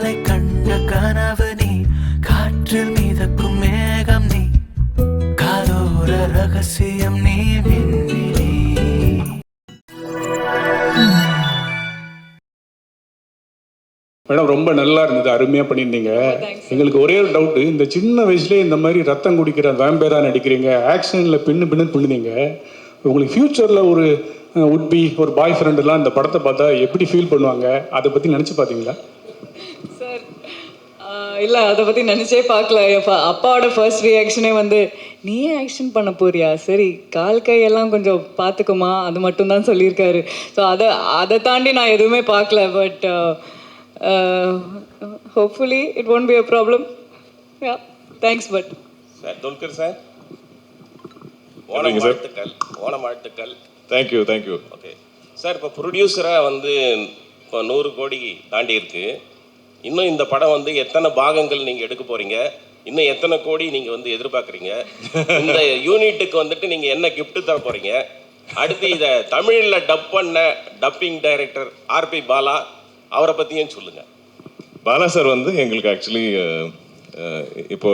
காலை கண்ட கனவு நீ, காற்றில் மிதக்கும் மேகம் நீ, காதோர ரகசியம் நீ, விண்ணிலே. மேடம் ரொம்ப நல்லா இருந்தது, அருமையாக பண்ணியிருந்தீங்க. எங்களுக்கு ஒரே ஒரு டவுட்டு, இந்த சின்ன வயசுலேயே இந்த மாதிரி ரத்தம் குடிக்கிற வேம்பேராக நடிக்கிறீங்க, ஆக்ஷனில் பின்னு பண்ணுனீங்க. உங்களுக்கு ஃப்யூச்சரில் ஒரு உட்பி ஒரு பாய் ஃப்ரெண்டுலாம் இந்த படத்தை பார்த்தா எப்படி ஃபீல் பண்ணுவாங்க, அதை பற்றி நினச்சி பார்த்தீங்களா? சார் இல்லை, அதை பற்றி நினச்சே பார்க்கல. அப்பாவோட ஃபர்ஸ்ட் ரியாக்ஷனே வந்து நீ ஆக்ஷன் பண்ண போறியா, சரி கால் கையெல்லாம் கொஞ்சம் பார்த்துக்குமா, அது மட்டும்தான் சொல்லியிருக்காரு. ஸோ அதை தாண்டி நான் எதுவுமே பார்க்கல. But hopefully it won't be a problem. Yeah, thanks. But sir, Dulquer sir, Onam வாழ்த்துக்கள். தேங்க்யூ. ஓகே சார், இப்போ ப்ரொடியூசராக வந்து இப்போ 100 கோடி தாண்டி இருக்கு. இன்னும் இந்த படம் வந்து எத்தனை பாகங்கள் நீங்கள் எடுக்க போகிறீங்க, இன்னும் எத்தனை கோடி நீங்கள் வந்து எதிர்பார்க்குறீங்க, இந்த யூனிட்டுக்கு வந்துட்டு நீங்கள் என்ன கிஃப்ட்டு தர போகிறீங்க, அடுத்து இதை தமிழில் டப் பண்ண டப்பிங் டைரக்டர் ஆர்பி பாலா, அவரை பற்றியும் சொல்லுங்கள். பாலா சார் வந்து எங்களுக்கு ஆக்சுவலி இப்போ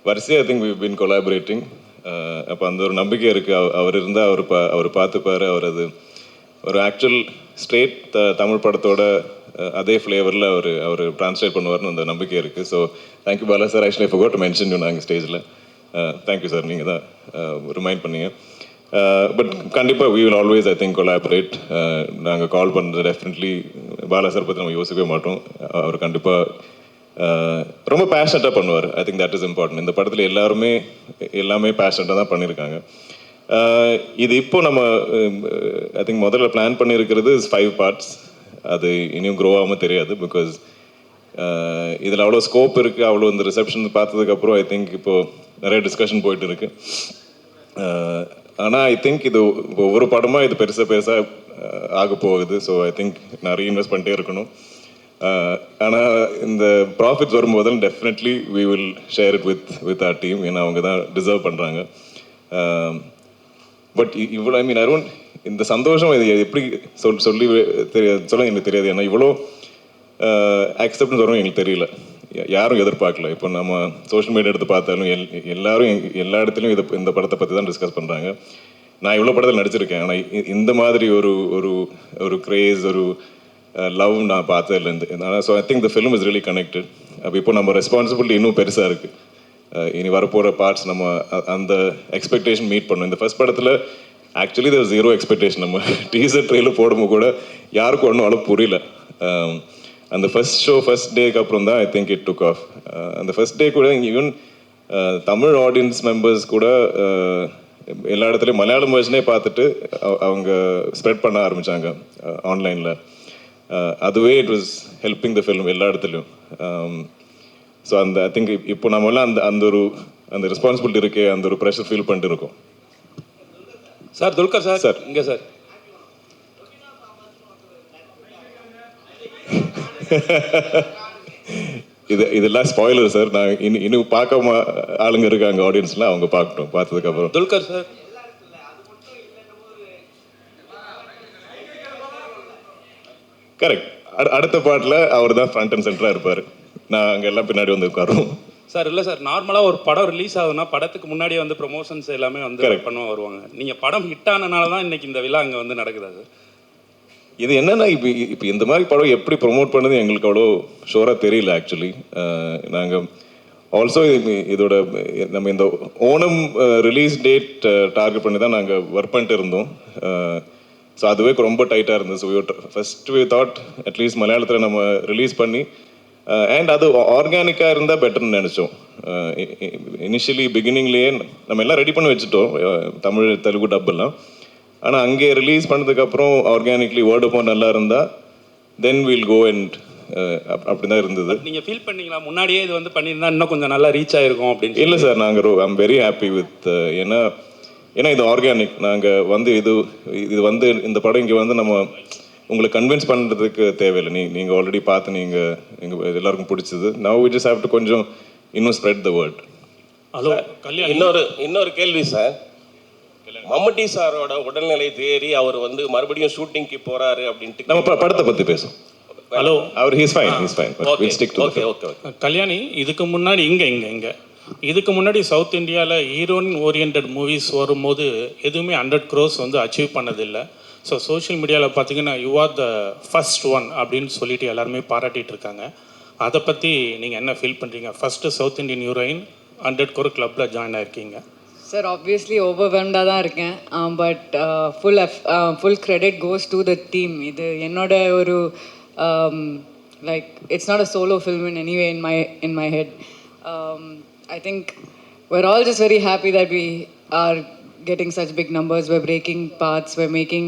வரிசையாக I think we been collaborating. அப்போ அந்த ஒரு நம்பிக்கை இருக்குது. அவர் இருந்தால் அவர் பார்த்துப்பார். அவர் அது ஒரு ஆக்சுவல் ஸ்ட்ரெயிட் தமிழ் படத்தோட அதே ஃப்ளேவரில் அவர் ட்ரான்ஸ்லேட் பண்ணுவார்னு அந்த நம்பிக்கை இருக்குது. So thank you Bala sir. Actually I forgot to mention you நாங்கள் ஸ்டேஜில். தேங்க்யூ சார், நீங்கள் தான் ரிமைண்ட் பண்ணீங்க. பட் கண்டிப்பாக we will always I think collaborate. நாங்கள் கால் பண்ணுறது டெஃபினெட்லி பாலா சார் பற்றி நம்ம யோசிக்கவே மாட்டோம். அவர் கண்டிப்பாக ரொம்ப பேஷனட்டாக பண்ணுவார். I think that is important. இந்த படத்தில் எல்லாமே பேஷனட்டாக தான் பண்ணியிருக்காங்க. இது இப்போ நம்ம ஐ திங்க் முதல்ல பிளான் பண்ணியிருக்கிறது 5 parts. அது இனியும் க்ரோ ஆகாமல் தெரியாது. பிகாஸ் இதில் அவ்வளோ ஸ்கோப் இருக்குது. அவ்வளோ இந்த ரிசப்ஷன் பார்த்ததுக்கப்புறம் ஐ திங்க் இப்போது நிறைய டிஸ்கஷன் போயிட்டு இருக்கு. ஆனால் ஐ திங்க் இது ஒவ்வொரு படமாக இது பெருசாக ஆக போகுது. ஸோ ஐ திங்க் நான் ரீஇன்வெஸ்ட் பண்ணிட்டே இருக்கணும். ஆனால் இந்த ப்ராஃபிட்ஸ் வரும்போது definitely we will share it with our team. ஏன்னா அவங்க தான் டிசர்வ் பண்ணுறாங்க. பட் இவ்வளோ ஐ மீன் அரௌண்ட் இந்த சந்தோஷம் இது எப்படி சொல்ல எனக்கு தெரியாது. ஏன்னா இவ்வளோ அக்செப்டன்ஸ் வரும் எங்களுக்கு தெரியல. யாரும் எதிர்பார்க்கல. இப்போ நம்ம சோஷியல் மீடியா எடுத்து பார்த்தாலும் எல்லாரும் எல்லா இடத்துலையும் இந்த படத்தை பற்றி தான் டிஸ்கஸ் பண்ணுறாங்க. நான் இவ்வளோ படத்தில் நடிச்சிருக்கேன். ஆனால் இந்த மாதிரி ஒரு க்ரேஸ், ஒரு லவ் நான் பார்த்ததில்லேருந்து. So I think the film is really connected. அப்போ இப்போ நம்ம ரெஸ்பான்சிபிலிட்டி இன்னும் பெருசாக இருக்குது. இனி வரப்போகிற பார்ட்ஸ் நம்ம அந்த எக்ஸ்பெக்டேஷன் மீட் பண்ணணும். இந்த ஃபர்ஸ்ட் படத்தில் ஆக்சுவலி தேர் 0 எக்ஸ்பெக்டேஷன். நம்ம டீசர் ட்ரெயிலர் போடும்போது கூட யாருக்கும் ஒன்றும் அளவு புரியல. அந்த ஃபர்ஸ்ட் டேக்கு அப்புறம் தான் I think it took off. அந்த ஃபர்ஸ்ட் டே கூட ஈவன் தமிழ் ஆடியன்ஸ் மெம்பர்ஸ் கூட எல்லா இடத்துலையும் மலையாளம் வெர்ஷனே பார்த்துட்டு அவங்க ஸ்ப்ரெட் பண்ண ஆரம்பித்தாங்க ஆன்லைனில். அதுவே it was helping the film எல்லா இடத்துலையும். ஸோ ஐ திங்க் இப்போ நம்மளாம் அந்த ரெஸ்பான்சிபிலிட்டி இருக்கே, அந்த ஒரு ப்ரெஷர் ஃபீல் பண்ணிட்டு இருக்கோம். சார் துல்கர் சார் இங்கே சார் இதெல்லாம் ஸ்பாயிலர் சார். நான் இன்னும் பார்க்காம ஆளுங்க இருக்காங்க ஆடியன்ஸ்லாம், அவங்க பார்க்கட்டும். பார்த்ததுக்கப்புறம் துல்கர் சார் கரெக்ட். அடுத்த பாட்டில் அவர் தான் ஃப்ரண்ட் அண்ட் சென்டராக இருப்பார். நான் அங்கே எல்லாம் பின்னாடி வந்து உட்காருவோம். சார் இல்லை சார், நார்மலாக ஒரு படம் ரிலீஸ் ஆகுதுன்னா படத்துக்கு முன்னாடியே வந்து ப்ரொமோஷன்ஸ் எல்லாமே வந்து பண்ண வருவாங்க. நீங்கள் படம் ஹிட் ஆனனால தான் இன்னைக்கு இந்த விழா அங்கே வந்து நடக்குதா சார்? இது என்னன்னா இப்போ இந்த மாதிரி படம் எப்படி ப்ரொமோட் பண்ணது எங்களுக்கு அவ்வளோ ஷோராக தெரியல ஆக்சுவலி. நாங்கள் ஆல்சோ இதோட நம்ம இந்த ஓணம் ரிலீஸ் டேட் டார்கெட் பண்ணி தான் நாங்கள் ஒர்க் பண்ணிட்டு இருந்தோம். ஸோ அதுவே ரொம்ப டைட்டாக இருந்தது. So first we thought at least மலையாளத்தில் நம்ம ரிலீஸ் பண்ணி அண்ட் அது ஆர்கானிக்காக இருந்தால் பெட்டர்னு நினச்சோம். இனிஷியலி பிகினிங்லேயே நம்ம எல்லாம் ரெடி பண்ணி வச்சுட்டோம், தமிழ் தெலுங்கு டப்பெல்லாம். ஆனால் அங்கே ரிலீஸ் பண்ணதுக்கப்புறம் ஆர்கானிக்லி வேர்ட் ஆஃப் நல்லா இருந்தால் தென் வில் கோ அண்ட் அப்படி தான் இருந்தது. நீங்கள் ஃபீல் பண்ணீங்களா முன்னாடியே இது வந்து பண்ணியிருந்தா இன்னும் கொஞ்சம் நல்லா ரீச் ஆகிருக்கும் அப்படின்னு? இல்லை சார், நாங்கள் ஐம் வெரி ஹாப்பி வித் ஏன்னா இது ஆர்கானிக். நாங்கள் வந்து இது வந்து இந்த படம் இங்கே வந்து நம்ம உங்களை கன்வின்ஸ் பண்ணுறதுக்கு தேவையில்லை. நீங்கள் ஆல்ரெடி பார்த்து எங்கள் எல்லாருக்கும் பிடிச்சது. Now we just have to கொஞ்சம் இன்னும் ஸ்ப்ரெட் த வேர்ட். ஹலோ இன்னொரு கேள்வி சார். மம்முட்டி சாரோட உடல்நிலை தேறி அவர் வந்து மறுபடியும் ஷூட்டிங்க்கு போறாரு அப்படின்ட்டு நம்ம படத்தை பற்றி பேசுவோம். ஹலோ அவர் he's fine but okay will stick to okay okay okay. Kalyani, இதுக்கு முன்னாடி இதுக்கு முன்னாடி சவுத் இந்தியாவில் ஹீரோயின் ஓரியன்ட் மூவிஸ் வரும்போது எதுவுமே 100 crores வந்து அச்சீவ் பண்ணதில்லை. ஸோ சோஷியல் மீடியாவில் பார்த்தீங்கன்னா you are the first one அப்படின்னு சொல்லிட்டு எல்லாருமே பாராட்டிட்டு இருக்காங்க. அதை பற்றி நீங்கள் என்ன ஃபீல் பண்ணுறீங்க? First south Indian heroine 100 crore கிளப்பில் ஜாயின் ஆயிருக்கீங்க. சார் ஆப்வியஸ்லி ஓவர்வெல்ம்டாக தான் இருக்கேன். But full credit goes to the team. இது என்னோட ஒரு like it's not a solo film in anyway in my head. I think we're all just very happy that we are getting such big numbers. We're breaking paths. We're making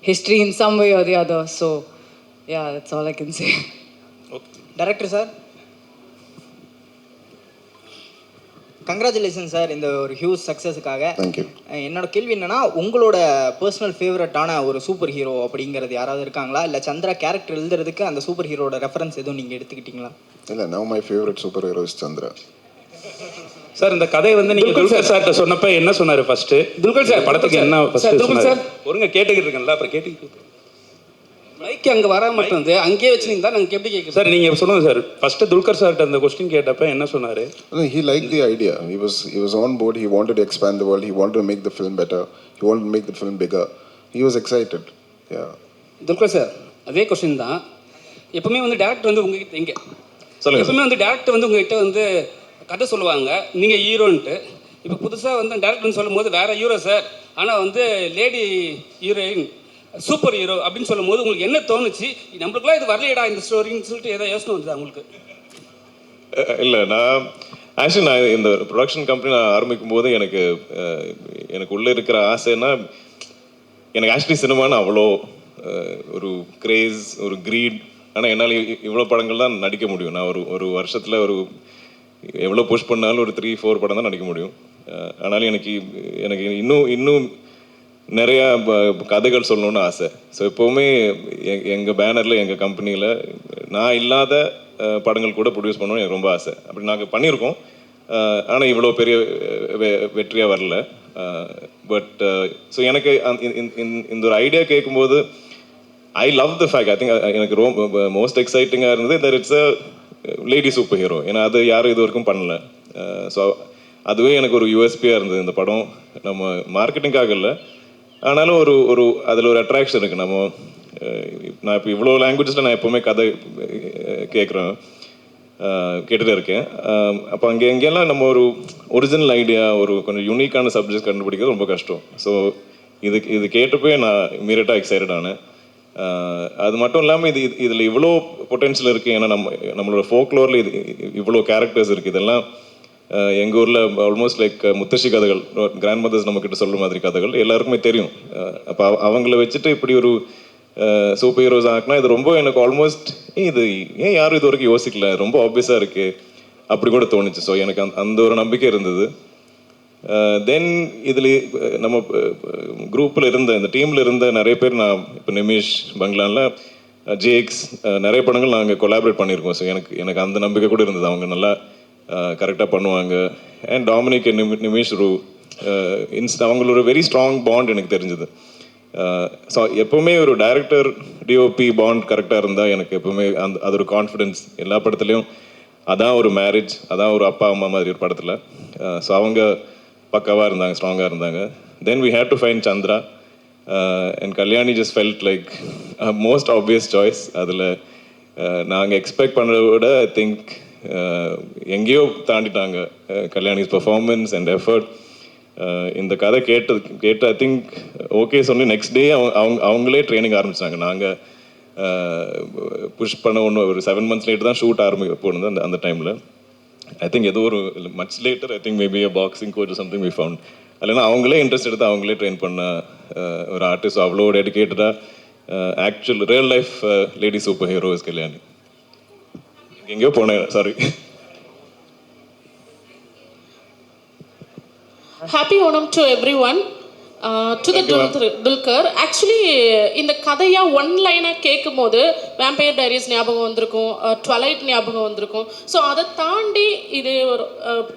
history in some way or the other. So, yeah, that's all I can say. Director sir, congratulation sir இந்த ஒரு huge சக்ஸஸுக்காக. Thank you. என்னோட கேள்வி என்னன்னா, உங்களோட personal ஃபேவரட்டான ஒரு super hero அப்படிங்கிறது யாராவது இருக்காங்களா? இல்லை சந்திரா கேரக்டர் எழுதுறதுக்கு அந்த சூப்பர் ஹீரோட ரெஃபரன்ஸ் எதுவும் நீங்கள் எடுத்துக்கிட்டீங்களா? இல்லை, now my favourite super hero is Chandra. Sir, இந்த கதை வந்து நீங்க துல்கர் சார்ட்ட சொன்னப்ப என்ன சொன்னாரு? ஃபர்ஸ்ட் துல்கர் சார் படத்துக்கு என்ன ஃபர்ஸ்ட் சொன்னாரு? ஒருங்க கேட்டுக்கிட்டு இருக்கேன்ல, அப்புறம் கேட்டுக்கிட்டு மைக் அங்கே வர மட்டும் வந்து அங்கேயே வச்சுருந்தா நாங்கள் எப்படி கேட்குறோம் சார்? நீங்கள் சொல்லுங்க சார். ஃபர்ஸ்ட் துல்கர் சார்ட்ட அந்த கொஸ்டின் கேட்டப்ப என்ன சொன்னாரு? He liked the idea. He was on board. He wanted to expand the world. He wanted to make the film better. He wanted to make the film bigger. He was excited. Yeah. Dulquer sir, அதே question தான். எப்பவுமே வந்து director வந்து உங்ககிட்ட எங்கே சொல்லுங்க. எப்பவுமே வந்து டேரக்டர் வந்து உங்ககிட்ட வந்து கதை சொல்லுவாங்க, நீங்கள் ஹீரோன்ட்டு. இப்போ புதுசாக வந்து டேரக்டர்னு சொல்லும் போது வேற ஹீரோ சார், ஆனால் வந்து லேடி ஹீரோயின் சூப்பர் ஹீரோ அப்படின்னு சொல்லும் போது உங்களுக்கு என்ன தோணுச்சு? நம்மளுக்குலாம் இது வரலையடா இந்த ஸ்டோரின்னு சொல்லிட்டு ஏதோ யோசனை வந்துதா உங்களுக்கு? இல்லை, நான் இந்த ப்ரொடக்ஷன் கம்பெனி நான் ஆரம்பிக்கும் போது எனக்கு உள்ளே இருக்கிற ஆசைன்னா, எனக்கு ஆக்சுவலி சினிமான்னு அவ்வளோ ஒரு கிரேஸ், ஒரு க்ரீட். ஆனால் என்னால் இவ்வளோ படங்கள் தான் நடிக்க முடியும். நான் ஒரு வருஷத்தில் எவ்வளோ புஷ் பண்ணாலும் ஒரு 3-4 படம் தான் நடிக்க முடியும். ஆனாலும் எனக்கு இன்னும் நிறையா கதைகள் சொல்லணுன்னு ஆசை. ஸோ எப்போவுமே எங்கள் பேனரில், எங்கள் கம்பெனியில் நான் இல்லாத படங்கள் கூட ப்ரொடியூஸ் பண்ணணும்னு எனக்கு ரொம்ப ஆசை. அப்படி நாங்கள் பண்ணியிருக்கோம். ஆனால் இவ்வளோ பெரிய வெற்றியாக வரல. பட் ஸோ எனக்கு இந்த ஒரு ஐடியா கேட்கும்போது I love the fact. I think எனக்கு ரொம்ப மோஸ்ட் எக்ஸைட்டிங்காக இருந்தது that it's a lady super hero. ஏன்னா அது யாரும் இது வரைக்கும் பண்ணல. ஸோ அதுவே எனக்கு ஒரு யூஎஸ்பியாக இருந்தது. இந்த படம் நம்ம மார்க்கெட்டிங்காக இல்லை, ஆனாலும் ஒரு அதில் ஒரு அட்ராக்ஷன் இருக்குது. நான் இப்போ இவ்வளோ லாங்குவேஜஸில் நான் எப்போவுமே கதை கேட்டுகிட்டே இருக்கேன். அப்போ எங்கெல்லாம் நம்ம ஒரு ஒரிஜினல் ஐடியா, ஒரு கொஞ்சம் யூனிக்கான சப்ஜெக்ட் கண்டுபிடிக்கிறது ரொம்ப கஷ்டம். ஸோ இது கேட்டப்போ நான் இமீடியட்டாக எக்ஸைட்டட் ஆனேன். அது மட்டும் இல்லாமல் இதில் இவ்வளோ பொட்டென்ஷியல் இருக்குது. ஏன்னா நம்மளோட ஃபோக்லோரில் இவ்வளோ கேரக்டர்ஸ் இருக்குது. இதெல்லாம் எங்கள் ஊரில் ஆல்மோஸ்ட் லைக் முத்தശ്ശി கதைகள், கிராண்ட் மதர்ஸ் நம்மக்கிட்ட சொல்கிற மாதிரி கதைகள் எல்லாருக்குமே தெரியும். அப்போ அவங்கள வச்சுட்டு இப்படி ஒரு சூப்பர் ஹீரோஸ் ஆக்குனா இது ரொம்ப எனக்கு ஆல்மோஸ்ட் இது ஏன் யாரும் இது வரைக்கும் யோசிக்கல, ரொம்ப ஆப்வியஸாக இருக்குது அப்படி கூட தோணுச்சு. ஸோ எனக்கு அந்த ஒரு நம்பிக்கை இருந்தது. தென் இதில் நம்ம குரூப்பில் இந்த டீமில் இருந்த நிறைய பேர், நான் இப்போ நிமிஷ் பங்களானில் ஜேக்ஸ் நிறைய படங்கள் நாங்கள் கொலாபரேட் பண்ணியிருக்கோம். ஸோ எனக்கு அந்த நம்பிக்கை கூட இருந்தது, அவங்க நல்லா கரெக்டாக பண்ணுவாங்க. அண்ட் டாமினிக் நிமிஷ் அவங்களோட வெரி ஸ்ட்ராங் பாண்ட் எனக்கு தெரிஞ்சுது. ஸோ எப்போவுமே ஒரு டைரக்டர் டிஓபி பாண்ட் கரெக்டாக இருந்தால் எனக்கு எப்போவுமே அது ஒரு கான்ஃபிடென்ஸ். எல்லா படத்துலையும் அதான் ஒரு மேரேஜ், அதான் ஒரு அப்பா அம்மா மாதிரி ஒரு படத்தில். ஸோ அவங்க பக்காவாக இருந்தாங்க, ஸ்ட்ராங்காக இருந்தாங்க. Then we had to find Chandra and Kalyani just felt like most obvious choice. அதில் நாங்கள் எக்ஸ்பெக்ட் பண்ணுறத விட ஐ திங்க் எங்கேயோ தாண்டிட்டாங்க கல்யாணிஸ் பர்ஃபார்மன்ஸ் அண்ட் எஃபர்ட். இந்த கதை கேட்டு ஐ திங்க் ஓகே சொல்லி நெக்ஸ்ட் டே அவங்களே ட்ரைனிங் ஆரம்பிச்சிட்டாங்க. நாங்கள் புஷ் பண்ண ஒரு 7 months லேட்டு தான் ஷூட் போனது. அந்த டைமில் ஐ திங்க் ஏதோ ஒரு much later I think maybe boxing coach something we found. இல்லைன்னா அவங்களே இன்ட்ரெஸ்ட் எடுத்து அவங்களே ட்ரெயின் பண்ண ஒரு ஆர்டிஸ்ட். அவ்வளோ டெடிக்கேட்டடாக actual real life lady super hero is Kalyani. எங்கேயோ போனேன், sorry. Happy Onam to everyone. To the Dulquer. Actually, இந்த கதையா ஒன் லைனாக கேட்கும் போது வேம்பயர் டைரிஸ் ஞாபகம் வந்திருக்கும், ட்வலைட் ஞாபகம் வந்திருக்கும். ஸோ அதை தாண்டி இது ஒரு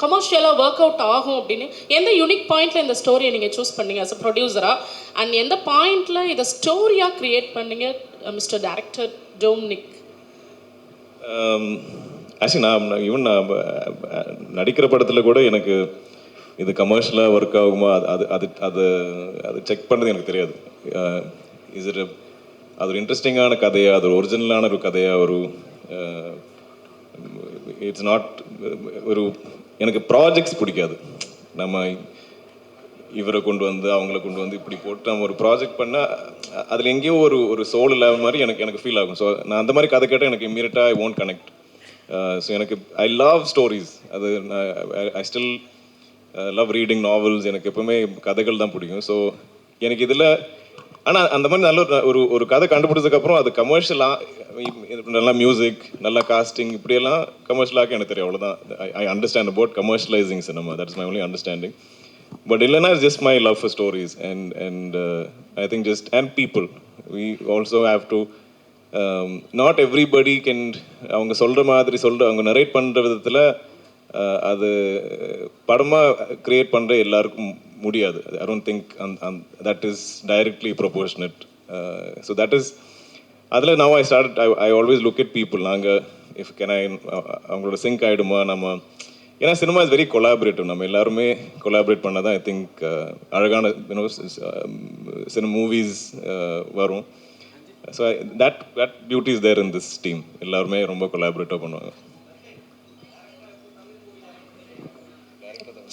கமர்ஷியலாக ஒர்க் அவுட் ஆகும் அப்படின்னு எந்த யூனிக் பாயிண்டில் இந்த ஸ்டோரியை நீங்கள் சூஸ் பண்ணீங்க அஸ் அ ப்ரொடியூசராக? அண்ட் எந்த பாயிண்டில் இதை ஸ்டோரியாக க்ரியேட் பண்ணீங்க மிஸ்டர் டைரக்டர் டொமினிக்? ஆக்சுவலி நான் ஈவன் நான் நடிக்கிற படத்தில் கூட எனக்கு இது கமர்ஷியலாக ஒர்க் ஆகுமா அது அது அது அது செக் பண்ணது எனக்கு தெரியாது. இஸ் இட் அது ஒரு இன்ட்ரெஸ்டிங்கான கதையாக, அது ஒரு ஒரிஜினலான ஒரு கதையாக, ஒரு இட்ஸ் நாட் ஒரு எனக்கு ப்ராஜெக்ட்ஸ் பிடிக்காது. நம்ம இவரை கொண்டு வந்து அவங்கள கொண்டு வந்து இப்படி போட்டு நம்ம ஒரு ப்ராஜெக்ட் பண்ணால் அதில் எங்கேயோ ஒரு சோல் இல்லாத மாதிரி எனக்கு ஃபீல் ஆகும். ஸோ நான் அந்த மாதிரி கதை கேட்டால் எனக்கு இம்மீடியட்டாக ஐ ஓன்ட் கனெக்ட். ஸோ எனக்கு ஐ லவ் ஸ்டோரிஸ். அது I still love reading novels. எனக்கு எப்பவுமே கதைகள் தான் பிடிக்கும். ஸோ எனக்கு இதில் ஆனால் அந்த மாதிரி நல்ல ஒரு கதை கண்டுபிடிச்சதுக்கப்புறம் அது கமர்ஷியலாக நல்லா மியூசிக், நல்லா காஸ்டிங், இப்படியெல்லாம் கமர்ஷியலாக எனக்கு தெரியும். அவ்வளோதான். I understand about commercialising cinema. That's my only understanding. But இல்லைனா it's just my love for stories and I think just and people. We also have to not everybody can அவங்க சொல்கிற மாதிரி அவங்க நரேட் பண்ணுற விதத்தில் அது படமாக க்ரியேட் பண்ணுற எல்லாருக்கும் முடியாது. I don't think that is directly proportionate. So that is அதில் now I always look at people. நாங்கள் if can I அவங்களோட சிங்க் ஆகிடுமா நம்ம. ஏன்னா சினிமா இஸ் வெரி கொலாபரேட்டிவ். நம்ம எல்லாருமே கொலாபரேட் பண்ண தான் ஐ திங்க் அழகான சினிமா மூவிஸ் வரும். So that beauty is there in this team. எல்லாருமே ரொம்ப கொலாபரேட்டிவாக பண்ணுவாங்க.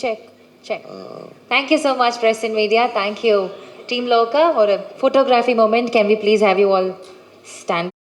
Check. Thank you so much, Press and Media. Thank you, Team Loka. Or a photography moment. Can we please have you all stand?